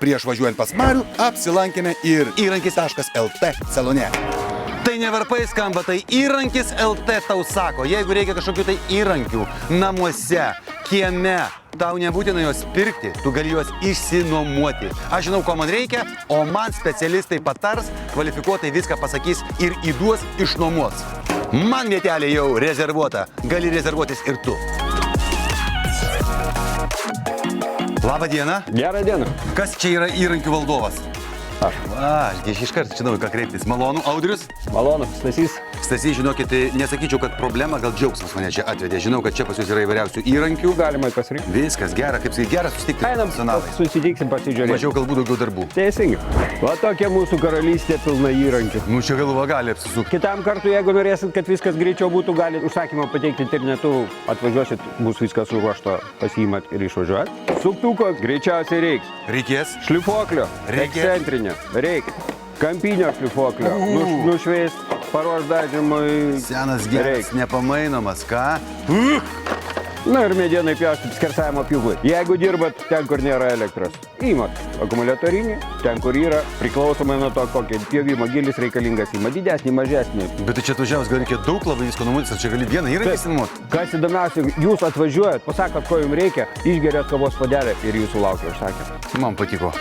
Prieš važiuojant pas Marių apsilankėme ir įrankis.lt salone. Tai ne varpai skamba, tai įrankis LT tau sako, jeigu reikia kažkokių tai įrankių namuose, kieme, tau nebūtina juos pirkti, tu gali juos išsinuomuoti. Aš žinau, ko man reikia, o man specialistai patars, kvalifikuotai viską pasakys ir įduos išnuomos. Man vietelė jau rezervuota, gali rezervuotis ir tu. Labą dieną. Gerą dieną. Kas čia yra įrankių valdovas? Aš. Aš iš karto žinau, ką kreiptis. Malonu, Audrius? Malonu, Stasys. Stasys, žinokit, nesakyčiau, kad problema, gal džiaugsmas mane čia atvedė. Žinau, kad čia pas jūs yra įvairiausių įrankių. Galima pasirinkti. Viskas gera, kaip sakai, gera susitikti. Einam, susitiksim, pasižiūrėsim. Mažiau galbūt daugiau darbų. Teisingai. Va tokia mūsų karalystė pilna įrankių. Nu, čia galva gali apsisukti. Kitam kartu, jeigu norėsit, kad viskas greičiau būtų, galite užsakymą pateikti internetu, atvažiuosit, bus viskas suruošta, pasiimat ir išvažiuojat. Suktuko greičiausiai reiks. Reikės? Šlifuoklio. Reikia. Ekscentrinio. Reikia. Kampinio šlifuoklio. Nušveis, paruoš dažymui. Senas geras, nepamainomas, ką? Na ir medienai pjaustyti skersavimo pjūklai. Jeigu dirbat ten, kur nėra elektros, įmat akumuliatorinį, ten, kur yra, priklausomai nuo to, kokio pjovimo gilis reikalingas, įmat didesnį, mažesnį. Bet tai čia atvažiavus, gal reikia daug labai visko numotis, ar čia gali vieną įrankį sinuoti? Kas įdomiausia, jūs atvažiuojat, pasakot, ko jums reikia, išgeriat kavos puodelį ir jūsų laukia užsakymą. Man patiko.